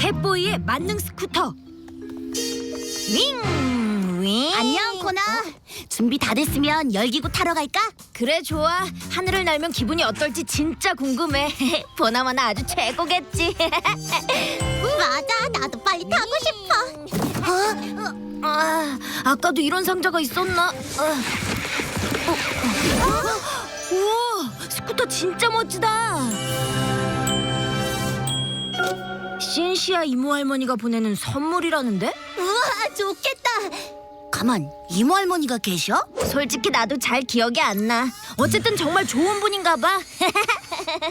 캣보이의 만능 스쿠터. 윙 윙. 안녕 코나. 준비 다 됐으면 열기구 타러 갈까? 그래 좋아. 하늘을 날면 기분이 어떨지 진짜 궁금해. 보나마나 아주 최고겠지. 맞아, 나도 빨리 타고 싶어. 아까도 이런 상자가 있었나? 우와, 스쿠터 진짜 멋지다. 신시아 이모 할머니가 보내는 선물이라는데? 우와, 좋겠다. 가만, 이모 할머니가 계셔? 솔직히 나도 잘 기억이 안 나. 어쨌든 정말 좋은 분인가 봐.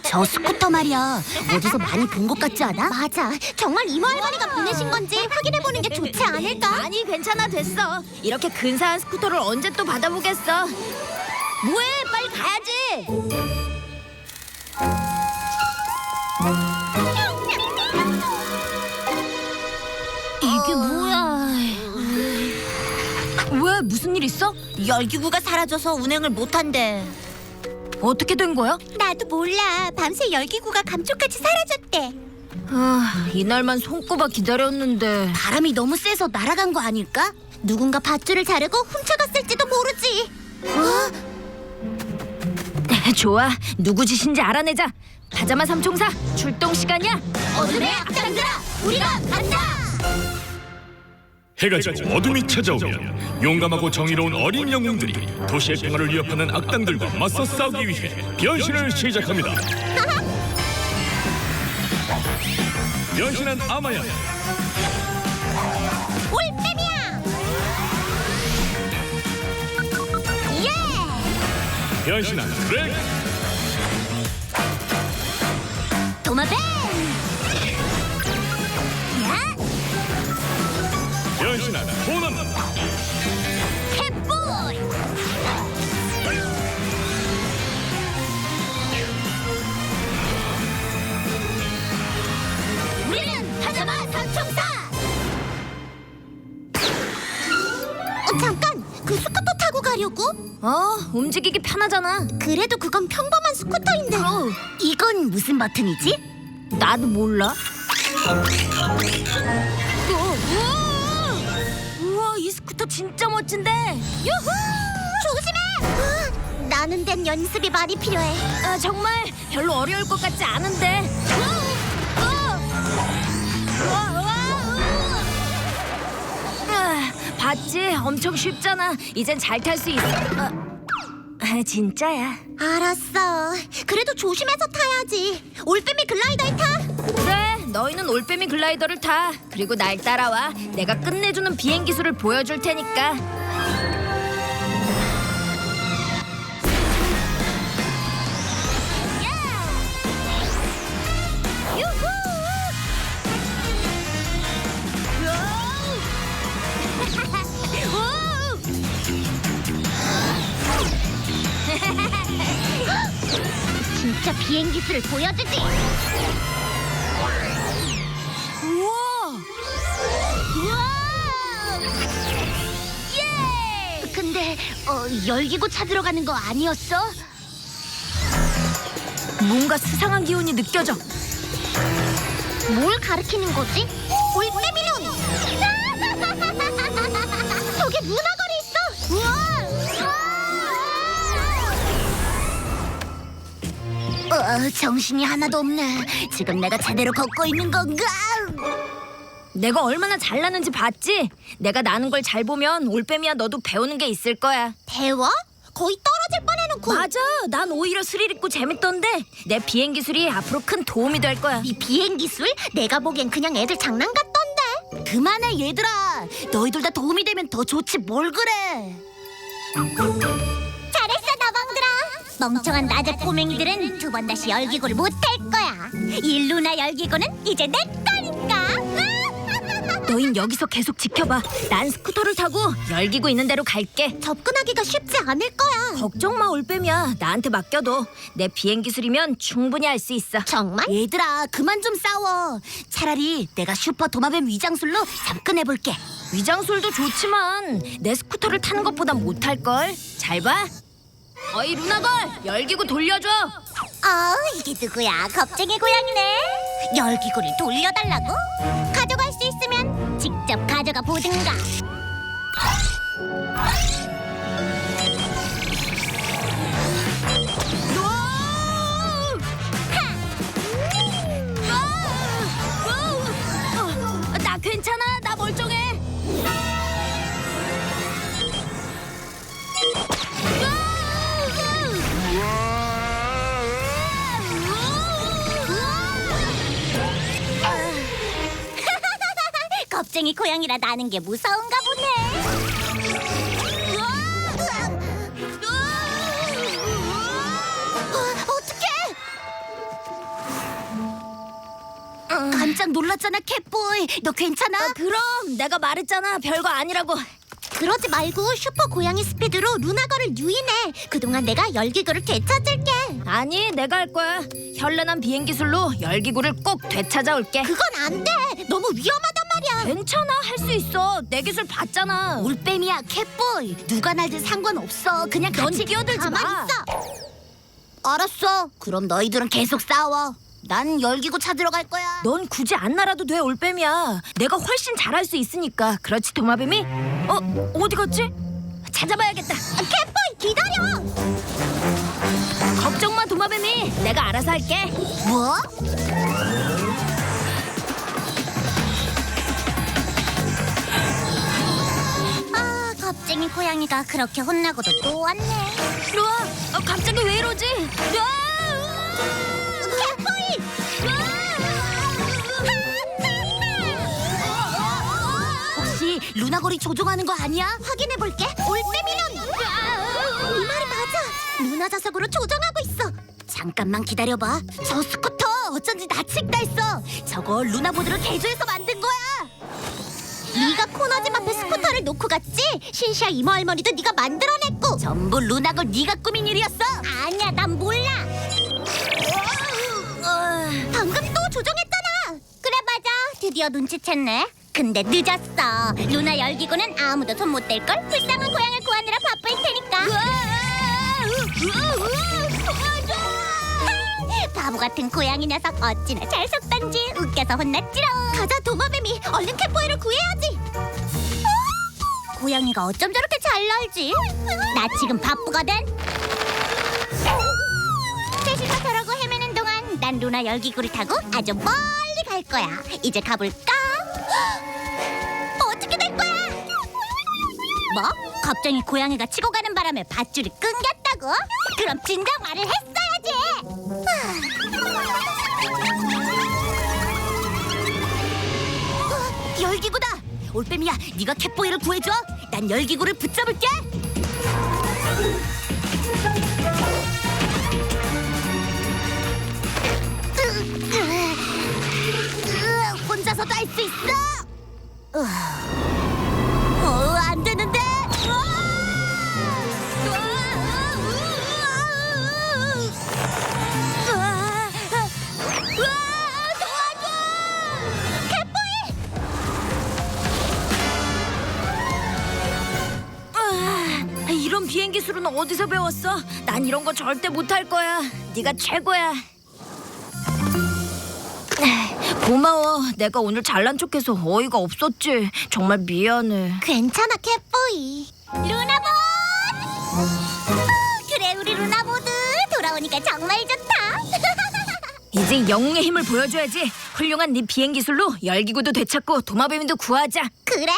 저 스쿠터 말이야, 어디서 많이 본 것 같지 않아? 맞아, 정말 이모 할머니가 보내신 건지 확인해보는 게 좋지 않을까? 아니 괜찮아, 됐어. 이렇게 근사한 스쿠터를 언제 또 받아보겠어. 뭐해, 빨리 가야지. 이게 뭐야? 왜, 무슨 일 있어? 열기구가 사라져서 운행을 못한대. 어떻게 된 거야? 나도 몰라, 밤새 열기구가 감쪽같이 사라졌대. 이날만 손꼽아 기다렸는데. 바람이 너무 세서 날아간 거 아닐까? 누군가 밧줄을 자르고 훔쳐갔을지도 모르지. 좋아, 누구 짓인지 알아내자. 가자마 삼총사, 출동 시간이야. 어둠의 악당들아, 우리가 간다! 해가 지고 어둠이 찾아오면 용감하고 정의로운 어린 영웅들이 도시의 평화를 위협하는 악당들과 맞서 싸우기 위해 변신을 시작합니다. 변신한 아마야, 올빼미야! 예! 변신한 드랙, 도마뱀! 야! 변신한 코난, 캣보이! 우리는 하자마 삼총사! 잠깐! 그 스쿠터 타고 가려고? 움직이기 편하잖아. 그래도 그건 평범한 스쿠터인데 이건 무슨 버튼이지? 나도 몰라. 우와, 이 스쿠터 진짜 멋진데. 유후! 조심해! 나는 된 연습이 많이 필요해. 정말 별로 어려울 것 같지 않은데. 봤지? 엄청 쉽잖아. 이젠 잘 탈 수 있어. 진짜야. 알았어. 그래도 조심해서 타야지. 올빼미 글라이더에 타. 그래, 너희는 올빼미 글라이더를 타. 그리고 날 따라와. 내가 끝내주는 비행 기술을 보여줄 테니까. 유후! 진짜 비행 기술을 보여주지. 우와! 우와! 예! 근데 열기구 찾으러 가는 거 아니었어? 뭔가 수상한 기운이 느껴져. 뭘 가리키는 거지? 올빼미론! 저기 문어걸이 있어! 우와! 정신이 하나도 없네. 지금 내가 제대로 걷고 있는 건가? 내가 얼마나 잘나는지 봤지? 내가 나는 걸 잘 보면 올빼미야 너도 배우는 게 있을 거야. 배워? 거의 떨어질 뻔해놓고. 맞아, 난 오히려 스릴 있고 재밌던데. 내 비행 기술이 앞으로 큰 도움이 될 거야. 이 비행 기술? 내가 보기엔 그냥 애들 장난 같던데. 그만해 얘들아. 너희들 다 도움이 되면 더 좋지 뭘 그래. 잘했어 나방들아. 멍청한 나작 꼬맹이들은 두 번 다시 열기구를 못 탈 거야. 이 루나 열기구는 이제 내 거니까. 너흰 여기서 계속 지켜봐. 난 스쿠터를 타고 열기구 있는 데로 갈게. 접근하기가 쉽지 않을 거야. 걱정 마, 올빼미야. 나한테 맡겨둬. 내 비행 기술이면 충분히 할 수 있어. 정말? 얘들아 그만 좀 싸워. 차라리 내가 슈퍼 도마뱀 위장술로 접근해볼게. 위장술도 좋지만 내 스쿠터를 타는 것보단 못할걸. 잘 봐. 어이 루나걸, 열기구 돌려줘. 이게 누구야? 겁쟁이 고양이네. 열기구를 돌려달라고? 가져갈 수 있으면 직접 가져가 보든가. 나 괜찮아. 나 멀쩡해. 겁쟁이 고양이라 나는 게 무서운가 보네. 어떡해! 깜짝 놀랐잖아, 캣보이. 너 괜찮아? 그럼 내가 말했잖아. 별거 아니라고. 그러지 말고 슈퍼 고양이 스피드로 루나거를 유인해. 그동안 내가 열기구를 되찾을게. 아니, 내가 할 거야. 현란한 비행 기술로 열기구를 꼭 되찾아올게. 그건 안 돼. 너무 위험하단 말이야. 괜찮아. 할 수 있어. 내 기술 봤잖아. 올빼미야, 캣보이. 누가 날든 상관없어. 그냥 넌 같이 끼어들지 가만히 마. 있어. 알았어. 그럼 너희들은 계속 싸워. 난 열기구 찾으러 갈 거야. 넌 굳이 안 날아도 돼, 올빼미야. 내가 훨씬 잘할 수 있으니까. 그렇지, 도마뱀이? 어디 갔지? 찾아봐야겠다. 캣보이, 기다려. 걱정 마, 도마뱀이. 내가 알아서 할게. 뭐? 아, 겁쟁이 고양이가 그렇게 혼나고도 또 왔네. 루아, 갑자기 왜 이러지? 캣보이! 혹시 루나거리 조종하는 거 아니야? 확인해 볼게. 올빼미는 이 말이 맞아. 루나 자석으로 조종하고 있어. 잠깐만 기다려봐. 저 스쿠터 어쩐지 낯익다 했어. 저거 루나보드를 개조해서 만든 거야. 네가 코너집 앞에 스쿠터를 놓고 갔지? 신시아 이모 할머니도 네가 만들어냈고. 전부 루나걸 네가 꾸민 일이었어. 아니야, 난 몰라. 방금 또 조종했잖아. 그래, 맞아. 드디어 눈치챘네. 근데 늦었어. 루나 열기구는 아무도 손 못 댈걸. 불쌍한 고양이를 구하느라 바쁠 테니까. 바보 같은 고양이 녀석 어찌나 잘 속단지. 웃겨서 혼났지롱. 가자, 도마뱀이. 얼른 캣보이를 구해야지. 고양이가 어쩜 저렇게 잘 날지? 나 지금 바쁘거든. 셋이서 저러고 헤매는 동안 난 루나 열기구를 타고 아주 멀리 갈 거야. 이제 가볼까? 어떻게 될 거야? 뭐? 갑자기 고양이가 치고 가는 바람에 밧줄이 끊겼다고? 그럼 진작 말을 했어야지. 열기구다. 올빼미야, 네가 캣보이를 구해줘. 난 열기구를 붙잡을게. 혼자서도 할 수 있어. 안 되는데. 도와줘. 캣보이. 이런 비행 기술은 어디서 배웠어? 난 이런 거 절대 못할 거야. 네가 최고야. 고마워. 내가 오늘 잘난 척해서 어이가 없었지. 정말 미안해. 괜찮아, 캣보이. 루나봇! 그래, 우리 루나보드 돌아오니까 정말 좋다. 이제 영웅의 힘을 보여줘야지. 훌륭한 네 비행 기술로 열기구도 되찾고 도마뱀이도 구하자. 그래,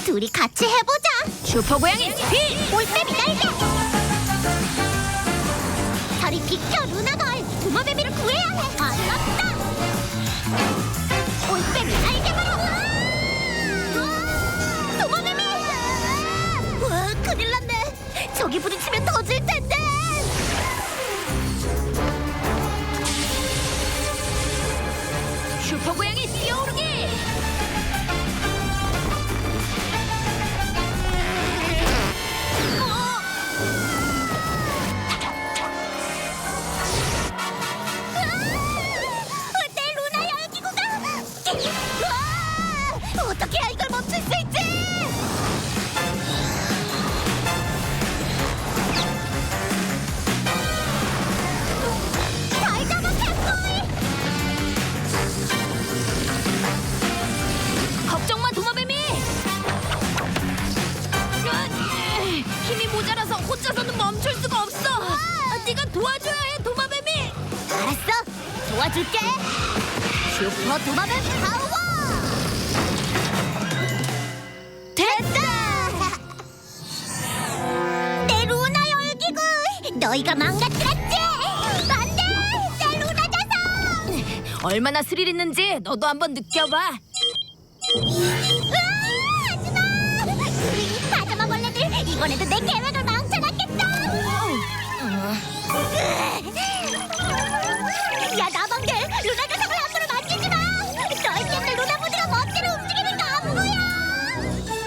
둘이 같이 해보자. 슈퍼 고양이 스피드! 올빼미 날개. 저리 비켜, 루나걸. 도마뱀이를 구해야 해. 알았다. 올빼미 날개봐. 도마뱀이. 와, 큰일 났네. 저기 부딪히면 터질 텐데. 슈퍼 고양이 뛰어오르기! 내 루나 열기구가. 우와! 어떻게 해야 이걸 멈출 수 있지? 잘 잡아, 캣보이. 더 도마뱀 파워! 됐다! 내 루나 열기구! 너희가 망가뜨렸지? 안 돼! 내 루나 자석! 얼마나 스릴 있는지 너도 한번 느껴봐. 하지마! 이 파자마 벌레들 이번에도 내 계획을 망쳐놨겠다! 야 나방들! 루나 자석을 함부로 만지지 마! 너희 때문에 루나 부대가 멋대로 움직이는 거 안 보여!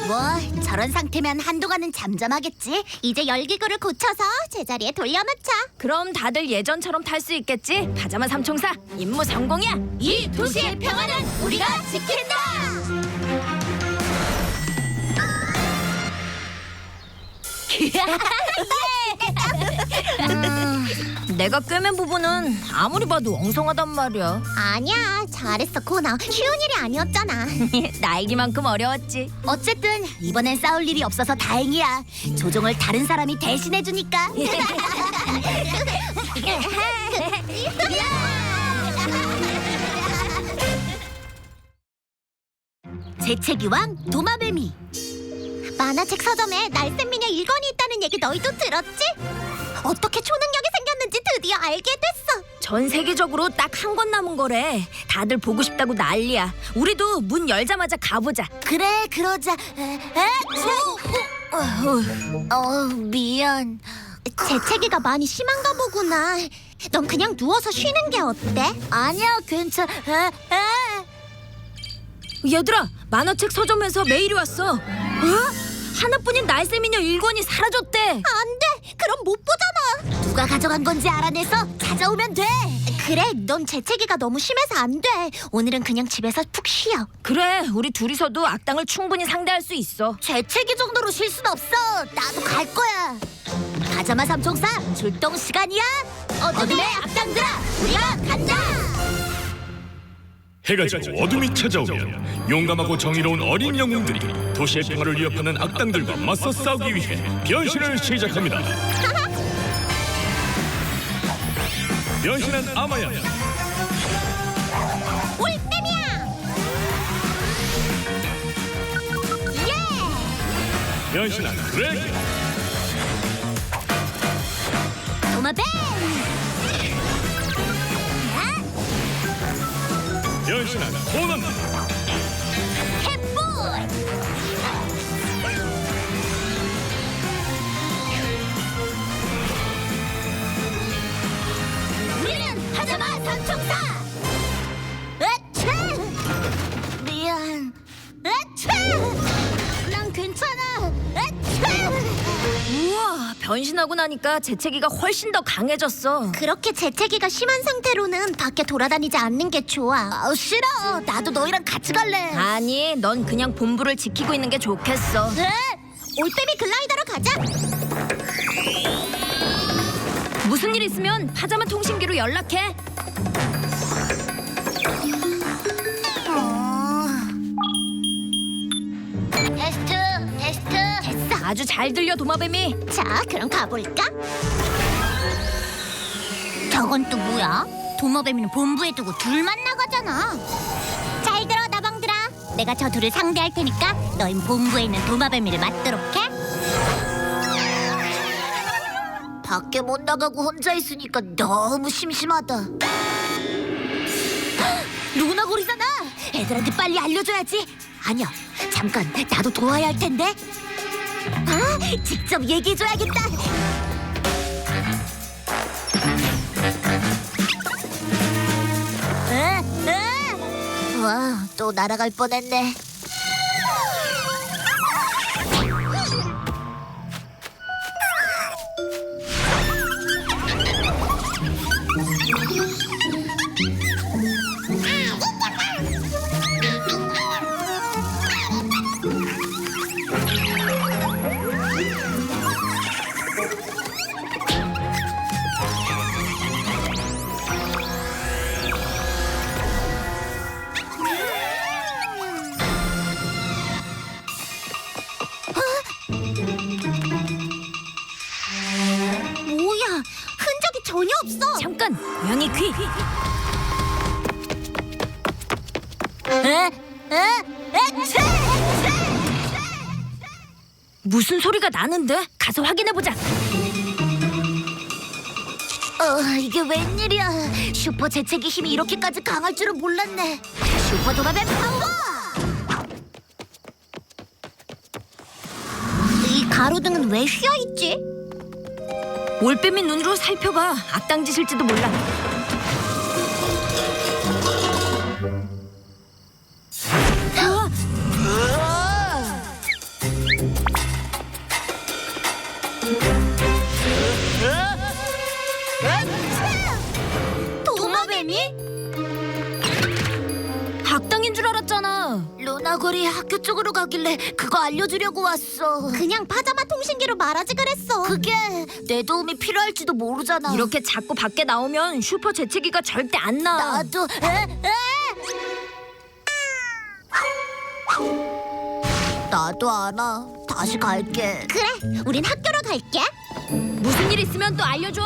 뭐 저런 상태면 한동안은 잠잠하겠지. 이제 열기구를 고쳐서 제자리에 돌려놓자. 그럼 다들 예전처럼 탈 수 있겠지? 파자마 삼총사 임무 성공이야. 이 도시의 평화는 우리가 지킨다. 내가 꿰맨 부분은 아무리 봐도 엉성하단 말이야. 아니야 잘했어 코나. 쉬운 일이 아니었잖아. 나이기만큼 어려웠지. 어쨌든 이번엔 싸울 일이 없어서 다행이야. 조종을 다른 사람이 대신해주니까. 재채기왕 도마뱀이. 만화책 서점에 날쌘미녀 1권이 있다는 얘기 너희도 들었지? 어떻게 초능력이 생겼는지 드디어 알게 됐어. 전 세계적으로 딱 한 권 남은 거래. 다들 보고 싶다고 난리야. 우리도 문 열자마자 가보자. 그래 그러자. 미안. 재채기가 많이 심한가 보구나. 넌 그냥 누워서 쉬는 게 어때? 아니야 괜찮아. 얘들아, 만화책 서점에서 메일이 왔어. 하나뿐인 날쌘미녀 1권이 사라졌대. 안 돼. 그럼 못 보잖아. 누가 가져간 건지 알아내서 찾아오면 돼. 그래, 넌 재채기가 너무 심해서 안 돼. 오늘은 그냥 집에서 푹 쉬어. 그래, 우리 둘이서도 악당을 충분히 상대할 수 있어. 재채기 정도로 쉴 순 없어. 나도 갈 거야. 파자마 삼총사 출동 시간이야. 어둠의 악당들아, 우리가 간다. 해가 지고 어둠이 찾아오면 용감하고 정의로운 어린 영웅들이 도시의 평화를 위협하는 악당들과 맞서 싸우기 위해 변신을 시작합니다. 변신한 아마야, 올빼미야. 예. 변신한 그레기, 도마뱀. 변신한 코난, 캣보이. 우리는 파자마 삼총사. 으차! 미안. 으차! 난 괜찮아. 으차! 우와, 변신하고 나니까 재채기가 훨씬 더 강해졌어. 그렇게 재채기가 심한 상태로는 밖에 돌아다니지 않는 게 좋아. 싫어. 나도 너희랑 같이 갈래. 아니, 넌 그냥 본부를 지키고 있는 게 좋겠어. 네? 올빼미 글라이더로 가자. 무슨 일 있으면 파자마 통신기로 연락해. 테스트. 됐어. 아주 잘 들려, 도마뱀이. 자, 그럼 가볼까? 저건 또 뭐야? 도마뱀이는 본부에 두고 둘만 나가잖아. 잘 들어, 나방들아. 내가 저 둘을 상대할 테니까 너흰 본부에 있는 도마뱀이를 맞도록 해. 밖에 못 나가고 혼자 있으니까 너무 심심하다. 루나골이잖아. 애들한테 빨리 알려줘야지. 아니야, 잠깐 나도 도와야 할 텐데. 직접 얘기해줘야겠다. 와, 또 날아갈 뻔했네. 뭐야, 흔적이 전혀 없어. 잠깐, 고양이 귀. 무슨 소리가 나는데? 가서 확인해보자. 이게 웬일이야? 슈퍼 재채기 힘이 이렇게까지 강할 줄은 몰랐네. 슈퍼 도마뱀 파워! 이 가로등은 왜 휘어있지? 올빼미 눈으로 살펴봐. 악당 짓일지도 몰라. 도마뱀이? 악당인 줄 알았잖아. 루나걸이 학교 쪽으로 가길래 그거 알려주려고 왔어. 그냥 파자마 통신기로 말하지 그랬어. 그게 내 도움이 필요할지도 모르잖아. 이렇게 자꾸 밖에 나오면 슈퍼 재채기가 절대 안 나. 나도 나도 알아. 다시 갈게. 그래, 우린 학교로 갈게. 무슨 일 있으면 또 알려줘.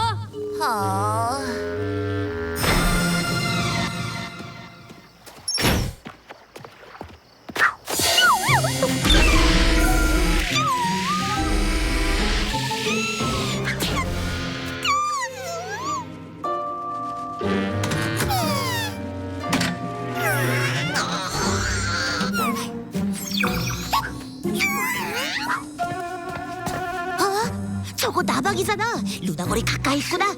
저거 나방이잖아. 루나걸이 가까이 있구나.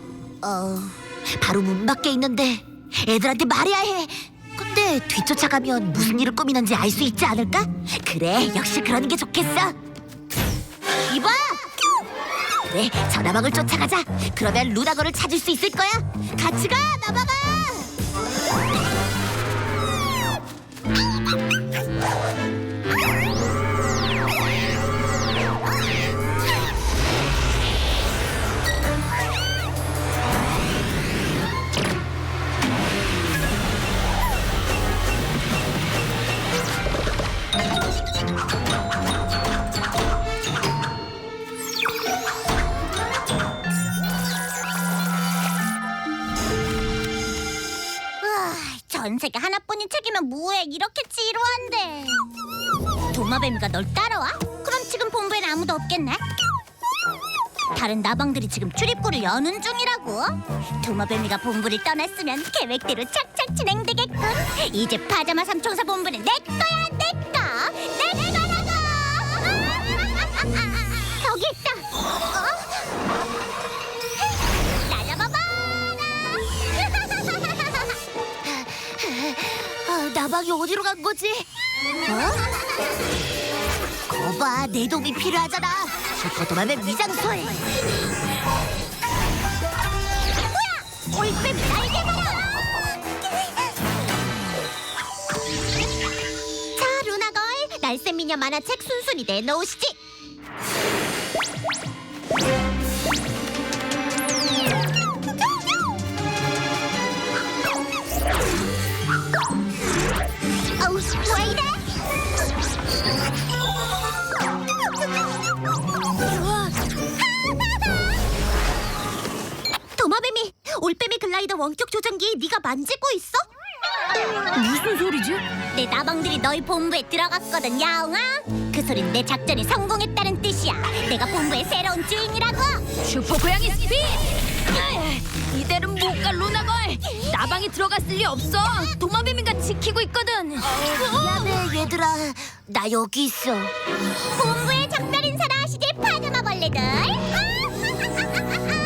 바로 문 밖에 있는데 애들한테 말해야 해. 근데 뒤쫓아가면 무슨 일을 꾸미는지 알 수 있지 않을까? 그래, 역시 그러는 게 좋겠어. 이봐! 그래, 저 나방을 쫓아가자. 그러면 루나걸을 찾을 수 있을 거야. 같이 가, 나방아! 전세가 하나뿐인 책이면 뭐해, 이렇게 지루한데. 도마뱀이가 널 따라와? 그럼 지금 본부엔 아무도 없겠네? 다른 나방들이 지금 출입구를 여는 중이라고. 도마뱀이가 본부를 떠났으면 계획대로 착착 진행되겠군. 이제 파자마 삼총사 본부는 내 거야, 내 거! 내 거라고! 저기 있다! 나방이 어디로 간 거지? 거봐, 내 도움이 필요하잖아. 슈퍼도마뱀 위장소에. 뭐야? 올빼미 날개 봐라. 자, 루나걸, 날쌘 미녀 만화책 순순히 내놓으시지. 왜 이래? 도마뱀이, 올빼미 글라이더 원격 조정기 네가 만지고 있어? 무슨 소리지? 내 나방들이 너희 본부에 들어갔거든, 야옹아. 그 소린 내 작전이 성공했다는 뜻이야. 내가 본부의 새로운 주인이라고. 슈퍼 고양이 스피드! 이대로는 못 가, 루나걸. 나방이 들어갔을 리 없어. 도마뱀이가 지키고 있거든. 미안해, 얘들아. 나 여기 있어. 본부에 작별 인사나 하시지, 파자마 벌레들.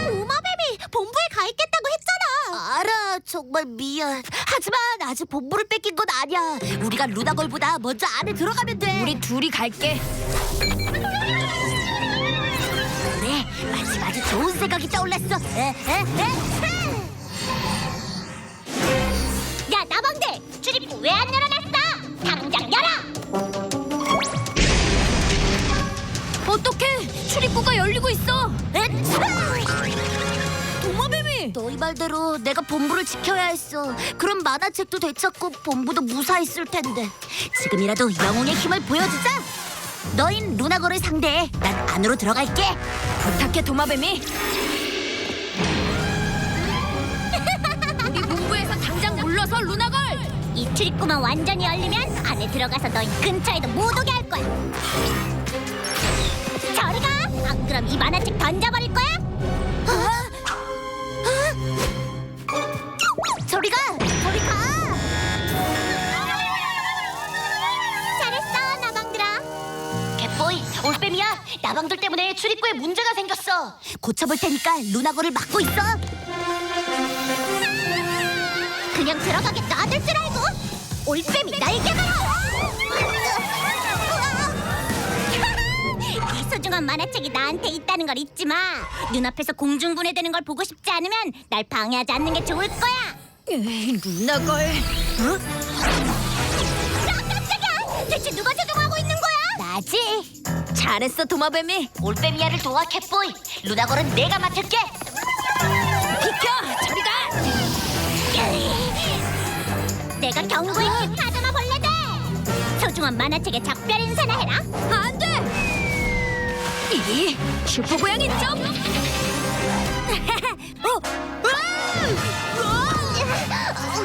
도마뱀이 본부에 가 있겠다고 했잖아. 알아, 정말 미안. 하지만 아직 본부를 뺏긴 건 아니야. 우리가 루나걸보다 먼저 안에 들어가면 돼. 우리 둘이 갈게. 그래, 마침 아주 좋은 생각이 떠올랐어. 야, 나방들! 출입구 왜 안 열어놨어? 당장 열어! 어떡해! 출입구가 열리고 있어! 도마뱀이! 너희 말대로 내가 본부를 지켜야 했어. 그럼 만화책도 되찾고 본부도 무사했을 텐데. 지금이라도 영웅의 힘을 보여주자! 너흰 루나걸을 상대해. 난 안으로 들어갈게. 부탁해, 도마뱀이. 우리 본부에서 당장 물러서, 루나걸. 이 출입구만 완전히 열리면 안에 들어가서 너희 근처에도 못 오게 할 거야. 저리 가! 안 그럼 이 만화책 던져버릴 거야. 저리 가! 저리 가! 잘했어, 나방들아. 갯보이, 올빼미야. 나방들 때문에 출입구에 문제가 생겼어. 고쳐볼 테니까 루나고를 막고 있어. 그냥 들어가게 놔둘 줄 알고. 올빼미 날개가. 이 소중한 만화책이 나한테 있다는 걸 잊지 마. 눈앞에서 공중분해되는 걸 보고 싶지 않으면 날 방해하지 않는 게 좋을 거야. 루나걸. 어? 깜짝이야! 대체 누가 조종하고 있는 거야? 나지. 잘했어, 도마뱀이. 올빼미야를 도와, 캣보이. 루나걸은 내가 맡을게. 비켜! 저리 가! 내가 경고했지, 파자마 벌레들. 소중한 만화책에 작별 인사나 해라. 안 돼! 이 슈퍼 고양이 점!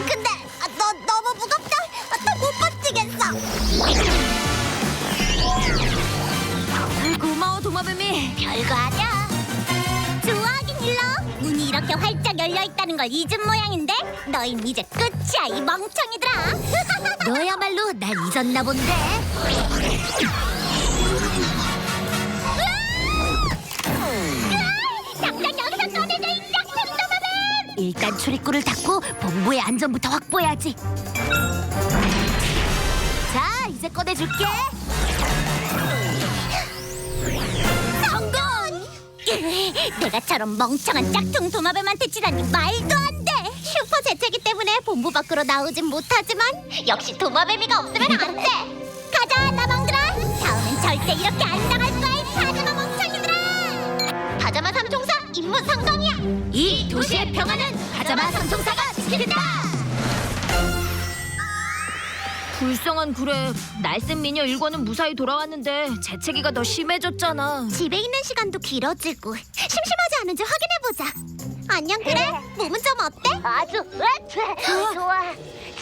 근데 너 너무 무겁다. 나 못 버티겠어. 고마워, 도마뱀이. 별거 아니야. 좋아하긴 일러. 문이 이렇게 활짝 열려 있다는 걸 잊은 모양인데 너흰 이제 끝이야, 이 멍청이들아. 너야말로 날 잊었나 본데. 당장 여기서 꺼내줘, 이 짝퉁 도마뱀. 일단 출입구를 닫고 본부의 안전부터 확보해야지. 자, 이제 꺼내줄게. 성공! 내가처럼 멍청한 짝퉁 도마뱀한테 치다니 말도 안 돼. 슈퍼 재채기 때문에 본부 밖으로 나오진 못하지만 역시 도마뱀이가 없으면 안 돼. 가자, 나방들아. 다음엔 절대 이렇게 안 당할 거야, 이 파자마 멍청이들아. 파자마 삼총사 임무 성공이야. 이 도시의 평화는 파자마 삼총사가 지킨다. 불쌍한 그래. 날쌘 미녀 일과는 무사히 돌아왔는데 재채기가 더 심해졌잖아. 집에 있는 시간도 길어지고 심심하지 않은지 확인해보자. 안녕, 그래? 몸은 좀 어때? 아주 좋아.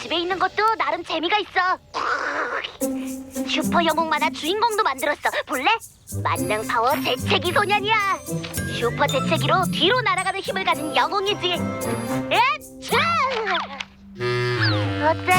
집에 있는 것도 나름 재미가 있어. 슈퍼 영웅 만화 주인공도 만들었어. 볼래? 만능 파워 재채기 소년이야. 슈퍼 재채기로 뒤로 날아가는 힘을 가진 영웅이지. 어때?